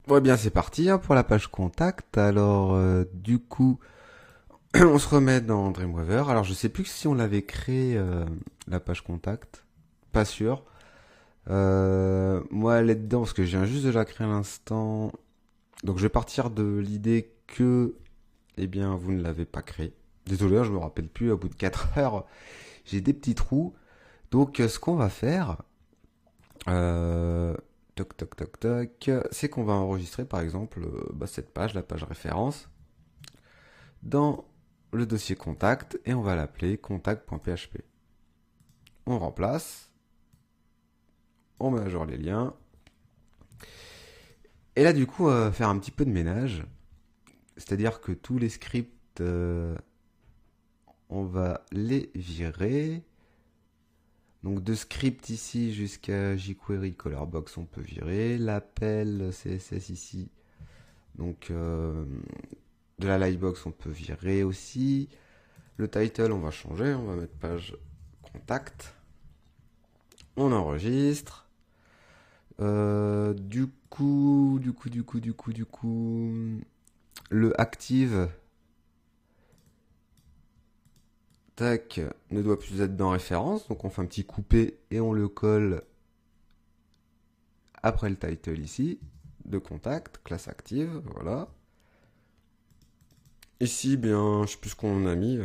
Bon, eh bien, c'est parti hein, pour la page contact. Alors, du coup, on se remet dans Dreamweaver. Alors, je sais plus si on l'avait créé la page contact. Pas sûr. Moi, elle est dedans parce que je viens juste de la créer à l'instant. Donc, je vais partir de l'idée que, eh bien, vous ne l'avez pas créée. Désolé, hein, je me rappelle plus. Au bout de 4 heures, j'ai des petits trous. Donc, ce qu'on va faire, euh, toc toc toc toc, c'est qu'on va enregistrer par exemple cette page, la page référence, dans le dossier contact et on va l'appeler contact.php. On remplace, on met à jour les liens. Et là du coup on va faire un petit peu de ménage, c'est-à-dire que tous les scripts on va les virer. Donc de script ici jusqu'à jQuery Colorbox on peut virer, l'appel CSS ici, donc de la livebox on peut virer aussi. Le title on va changer, on va mettre page contact. On enregistre. Du coup, le active, tac, ne doit plus être dans référence. Donc on fait un petit coupé et on le colle après le title ici, de contact, classe active, voilà. Ici, bien, je sais plus ce qu'on a mis.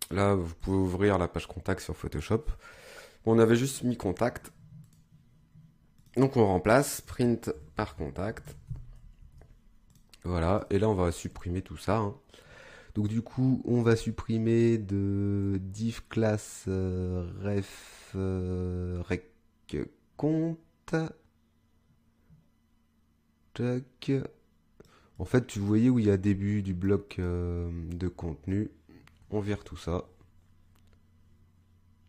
Là, vous pouvez ouvrir la page contact sur Photoshop. On avait juste mis contact. Donc on remplace print par contact. Voilà, et là on va supprimer tout ça, hein. Donc du coup, on va supprimer de div class ref rec compte. Tac. En fait, vous voyez où il y a début du bloc de contenu. On vire tout ça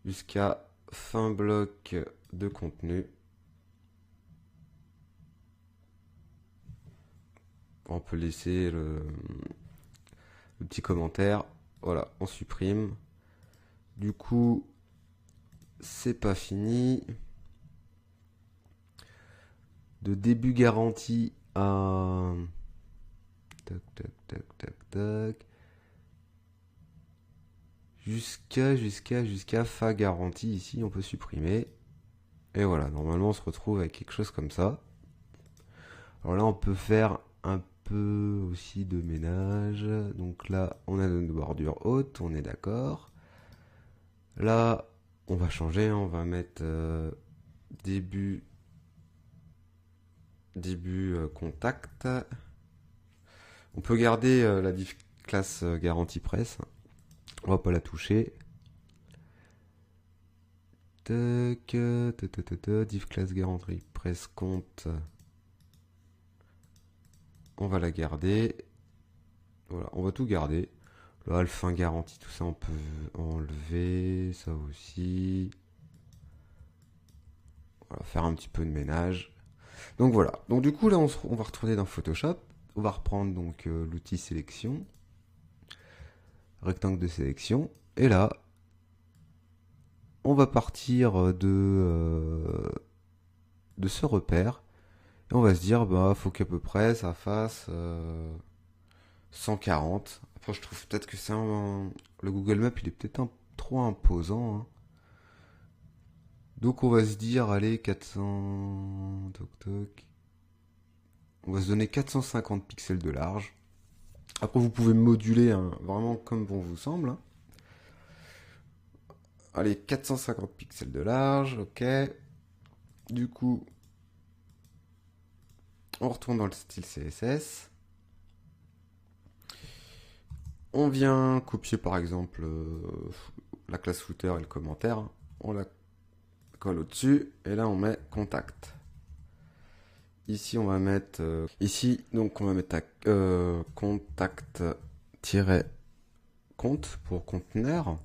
jusqu'à fin bloc de contenu. On peut laisser le petit commentaire. Voilà, on supprime. Du coup, c'est pas fini. De début garanti à... Tac, tac, tac, tac, tac. Jusqu'à fin garantie ici, on peut supprimer. Et voilà, normalement on se retrouve avec quelque chose comme ça. Alors là, on peut faire un peu aussi de ménage. Donc là, on a une bordure haute, on est d'accord. Là, on va changer, on va mettre début contact. On peut garder la div classe garantie presse. On va pas la toucher. Tac, div class garantie presse compte. On va la garder. Voilà, on va tout garder. Le alpha garantie, tout ça, on peut enlever. Ça aussi. Voilà, faire un petit peu de ménage. Donc voilà. Donc du coup, là, on va retourner dans Photoshop. On va reprendre donc l'outil sélection. Rectangle de sélection. Et là, on va partir de ce repère. Et on va se dire, bah, faut qu'à peu près ça fasse 140. Après, je trouve peut-être que le Google Maps, il est peut-être trop imposant, hein. Donc, on va se dire, allez, 400... Toc, toc. On va se donner 450 pixels de large. Après, vous pouvez moduler hein, vraiment comme bon vous semble, hein. Allez, 450 pixels de large, ok. Du coup, on retourne dans le style CSS. On vient copier par exemple la classe footer et le commentaire. On la colle au-dessus et là on met contact. Ici on va mettre ici donc on va mettre contact-compte pour conteneur.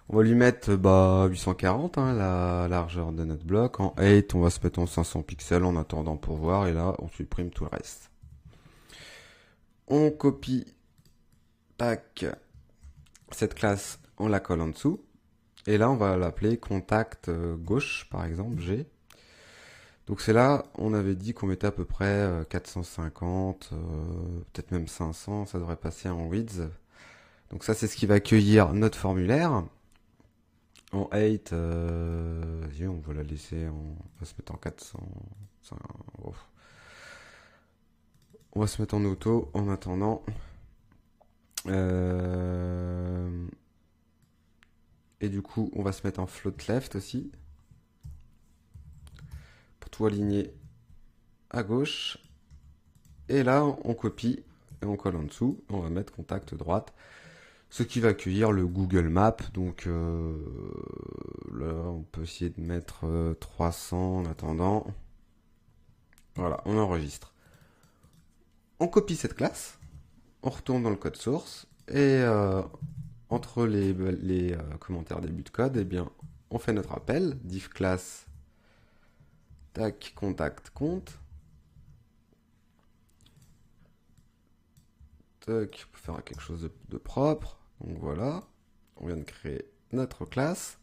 On va lui mettre 840 hein, la largeur de notre bloc. En 8 on va se mettre en 500 pixels en attendant pour voir et là on supprime tout le reste. On copie tac cette classe, on la colle en dessous. Et là, on va l'appeler contact gauche, par exemple, G. Donc c'est là, on avait dit qu'on mettait à peu près 450, peut-être même 500, ça devrait passer en width. Donc ça, c'est ce qui va accueillir notre formulaire. En 8, on va la laisser, on va se mettre en 400. On va se mettre en auto en attendant. Et du coup, on va se mettre en float left aussi. Pour tout aligner à gauche. Et là, on copie et on colle en dessous. On va mettre contact droite. Ce qui va accueillir le Google Maps. Donc là, on peut essayer de mettre 300 en attendant. Voilà, on enregistre. On copie cette classe. On retourne dans le code source. Et entre les commentaires début de code, eh bien, on fait notre appel. Div class, tac, contact, compte. Tac, pour faire quelque chose de propre. Donc voilà, on vient de créer notre classe.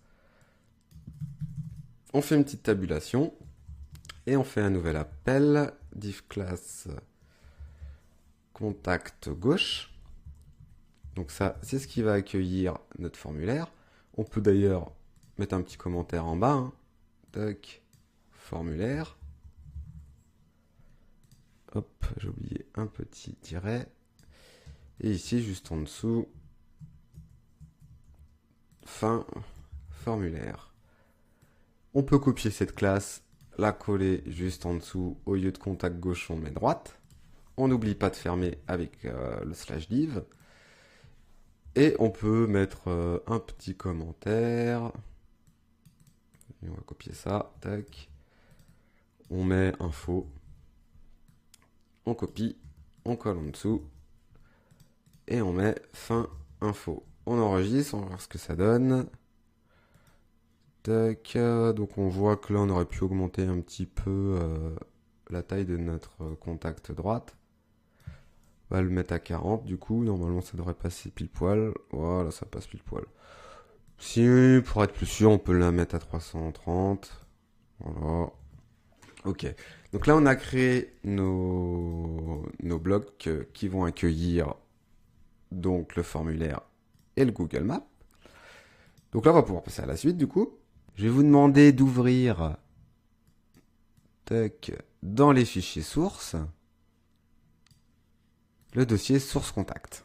On fait une petite tabulation et on fait un nouvel appel. Div class contact gauche. Donc ça, c'est ce qui va accueillir notre formulaire. On peut d'ailleurs mettre un petit commentaire en bas. Hein. Tac, formulaire. Hop, j'ai oublié un petit tiret. Et ici, juste en dessous, fin formulaire. On peut copier cette classe, la coller juste en dessous. Au lieu de contact gauche, on met droite. On n'oublie pas de fermer avec le /div. Et on peut mettre un petit commentaire. Et on va copier ça. Tac. On met info. On copie. On colle en dessous. Et on met fin info. On enregistre, on va voir ce que ça donne. Tac. Donc on voit que là on aurait pu augmenter un petit peu la taille de notre contact droite. On va le mettre à 40 du coup. Normalement ça devrait passer pile poil. Voilà, ça passe pile poil. Si, pour être plus sûr, on peut la mettre à 330. Voilà. Ok. Donc là on a créé nos blocs qui vont accueillir donc le formulaire et le Google Maps. Donc là, on va pouvoir passer à la suite, du coup. Je vais vous demander d'ouvrir dans les fichiers sources le dossier source contact.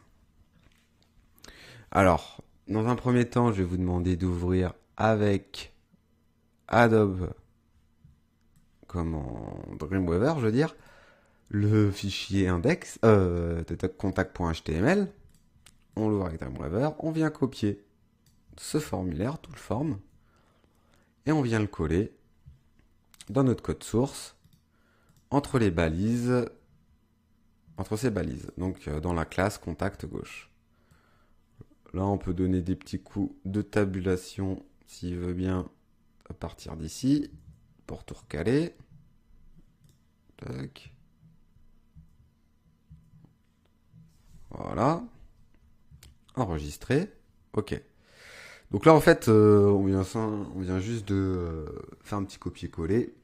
Alors, dans un premier temps, je vais vous demander d'ouvrir avec Adobe Dreamweaver, je veux dire, le fichier index contact.html. On l'ouvre avec Dreamweaver, on vient copier ce formulaire, tout le form, et on vient le coller dans notre code source entre les balises, entre ces balises, donc dans la classe contact gauche. Là, on peut donner des petits coups de tabulation s'il veut bien à partir d'ici pour tout recaler. Tac. Voilà. Enregistrer. Ok. Donc là, en fait, on vient juste de faire un petit copier-coller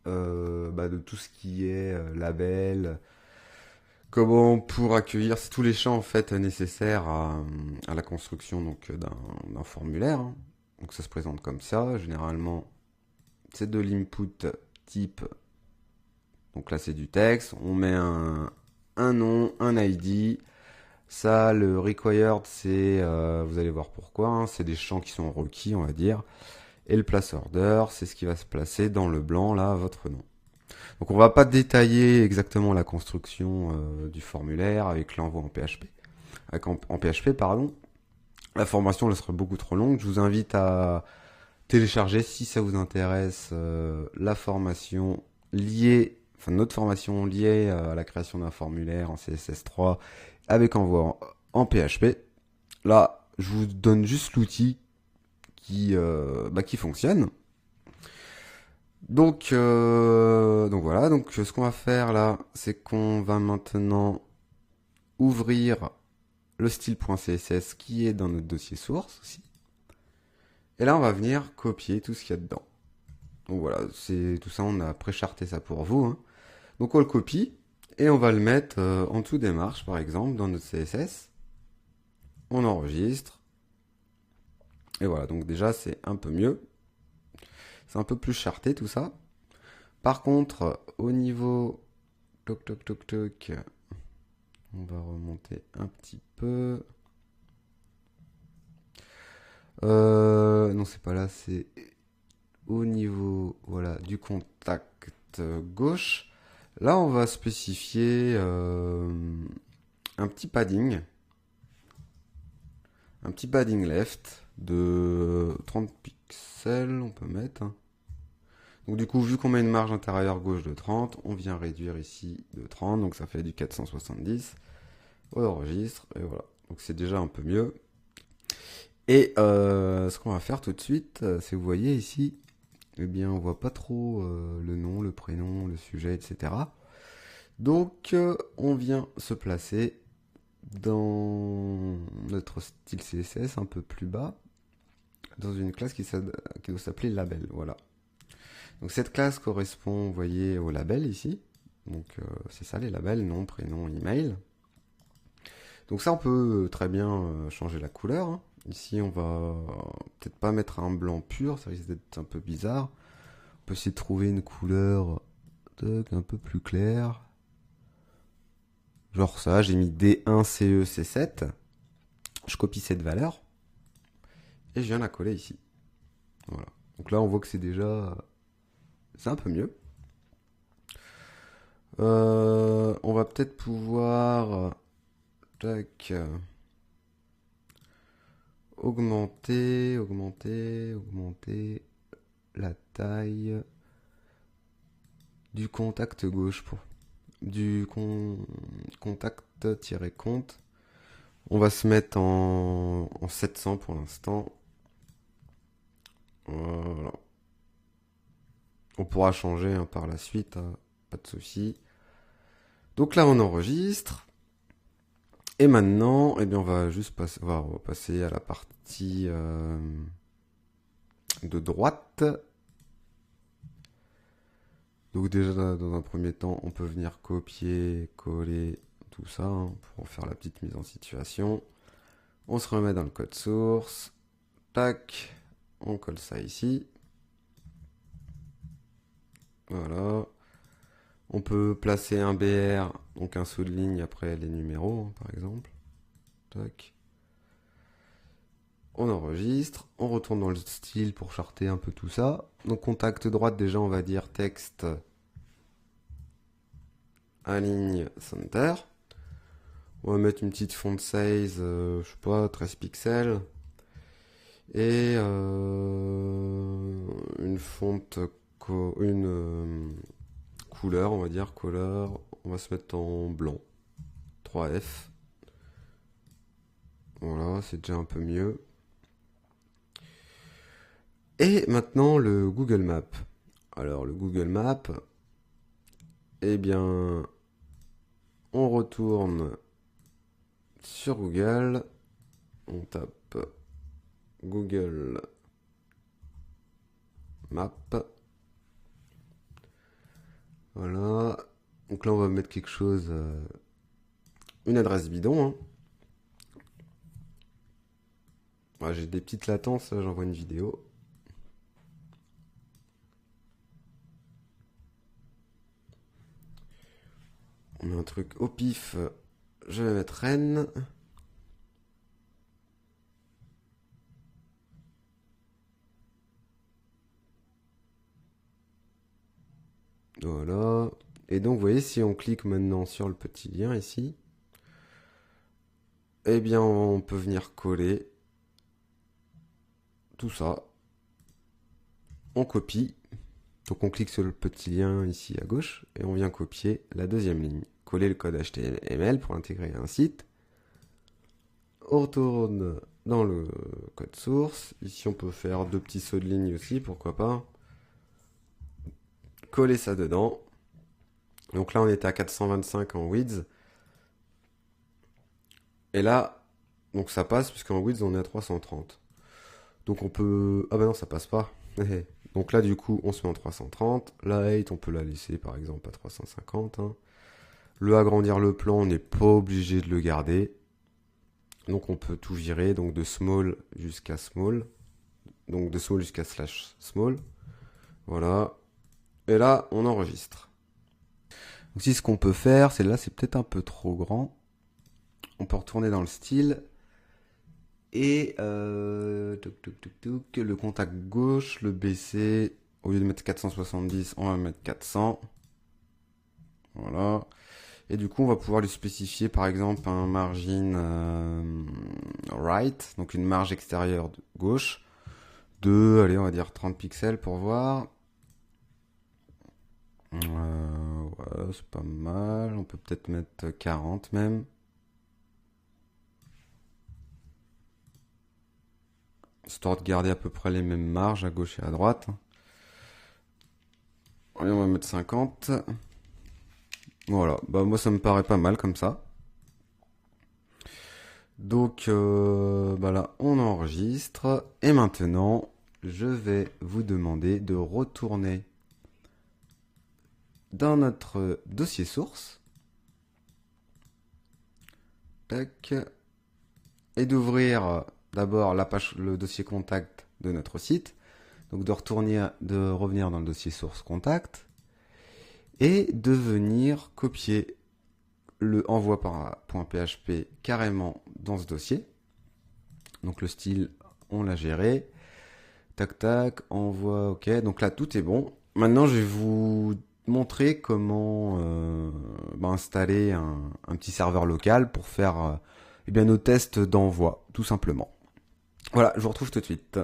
de tout ce qui est label, comment pour accueillir tous les champs en fait nécessaires à la construction donc d'un formulaire. Hein. Donc ça se présente comme ça. Généralement, c'est de l'input type. Donc là, c'est du texte. On met un nom, un ID. Ça, le required, c'est, vous allez voir pourquoi, hein, c'est des champs qui sont requis, on va dire. Et le place order, c'est ce qui va se placer dans le blanc, là, votre nom. Donc on va pas détailler exactement la construction du formulaire avec l'envoi en PHP. En PHP, pardon. La formation, elle serait beaucoup trop longue. Je vous invite à télécharger, si ça vous intéresse, la formation liée, enfin notre formation liée à la création d'un formulaire en CSS3 avec envoi en PHP. Là, je vous donne juste l'outil qui fonctionne. Donc voilà. Donc ce qu'on va faire là, c'est qu'on va maintenant ouvrir le style.css qui est dans notre dossier source aussi. Et là, on va venir copier tout ce qu'il y a dedans. Donc voilà, c'est tout ça, on a pré-charté ça pour vous, hein. Donc on le copie et on va le mettre en dessous des marches, par exemple, dans notre CSS. On enregistre. Et voilà, donc déjà c'est un peu mieux. C'est un peu plus charté tout ça. Par contre, au niveau... Toc toc toc toc. On va remonter un petit peu. Non, c'est pas là, c'est au niveau voilà, du contact gauche. Là, on va spécifier un petit padding. Un petit padding left de 30 pixels, on peut mettre, hein. Donc du coup, vu qu'on met une marge intérieure gauche de 30, on vient réduire ici de 30, donc ça fait du 470. On enregistre, et voilà. Donc c'est déjà un peu mieux. Et ce qu'on va faire tout de suite, c'est vous voyez ici, eh bien on voit pas trop le nom, le prénom, le sujet, etc. Donc on vient se placer dans notre style CSS un peu plus bas, dans une classe qui doit s'appeler label, voilà. Donc cette classe correspond, vous voyez, au label ici. Donc c'est ça les labels, nom, prénom, email. Donc ça on peut très bien changer la couleur, hein. Ici on va peut-être pas mettre un blanc pur, ça risque d'être un peu bizarre. On peut essayer de trouver une couleur un peu plus claire. Genre ça, j'ai mis D1 CE C7. Je copie cette valeur et je viens la coller ici. Voilà. Donc là on voit que c'est déjà... c'est un peu mieux. On va peut-être pouvoir tac, augmenter la taille du contact gauche pour du contact-compte. On va se mettre en 700 pour l'instant. Voilà. On pourra changer hein, par la suite, hein, pas de souci. Donc là on enregistre. Et maintenant, eh bien, on va juste passer, on va passer à la partie de droite. Donc déjà, dans un premier temps, on peut venir copier, coller, tout ça, hein, pour faire la petite mise en situation. On se remet dans le code source. Tac, on colle ça ici. Voilà. On peut placer un BR, donc un saut de ligne après les numéros, hein, par exemple. Tac. On enregistre, on retourne dans le style pour charter un peu tout ça. Donc contact droite, déjà on va dire texte aligne center. On va mettre une petite font size, je sais pas, 13 pixels. Et une fonte, couleur, on va dire, color. On va se mettre en blanc. 3F. Voilà, c'est déjà un peu mieux. Et maintenant le Google Maps. Alors le Google Maps, eh bien, on retourne sur Google, on tape Google Maps. Voilà. Donc là on va mettre quelque chose, une adresse bidon, hein. Ouais, j'ai des petites latences, j'envoie une vidéo. On met un truc au pif. Je vais mettre Rennes. Voilà. Et donc, vous voyez, si on clique maintenant sur le petit lien ici, eh bien, on peut venir coller tout ça. On copie. Donc, on clique sur le petit lien ici à gauche et on vient copier la deuxième ligne. Coller le code HTML pour intégrer un site. On retourne dans le code source. Ici, on peut faire deux petits sauts de ligne aussi, pourquoi pas. Coller ça dedans. Donc là, on était à 425 en width. Et là, donc ça passe, puisqu'en width, on est à 330. Donc on peut... Ah bah non, ça passe pas. Donc là, du coup, on se met en 330. La height, on peut la laisser par exemple à 350. Hein. Le agrandir le plan, on n'est pas obligé de le garder. Donc on peut tout virer, donc de small jusqu'à small. Donc de small jusqu'à slash small. Voilà. Et là, on enregistre. Donc si ce qu'on peut faire, c'est là, c'est peut-être un peu trop grand. On peut retourner dans le style. Et le contact gauche, le baisser. Au lieu de mettre 470, on va mettre 400. Voilà. Et du coup, on va pouvoir lui spécifier par exemple un margin right, donc une marge extérieure de gauche, de, allez, on va dire 30 pixels pour voir. Voilà, c'est pas mal. On peut peut-être mettre 40 même. Histoire de garder à peu près les mêmes marges à gauche et à droite. Allez, on va mettre 50. Voilà, bah moi ça me paraît pas mal comme ça. Donc bah là on enregistre et maintenant je vais vous demander de retourner dans notre dossier source. Tac. Et d'ouvrir d'abord la page, le dossier contact de notre site. Donc de revenir dans le dossier source contact et de venir copier le envoi par .php carrément dans ce dossier. Donc le style, on l'a géré. Tac tac, envoi, ok. Donc là tout est bon. Maintenant je vais vous montrer comment installer un petit serveur local pour faire nos tests d'envoi, tout simplement. Voilà, je vous retrouve tout de suite.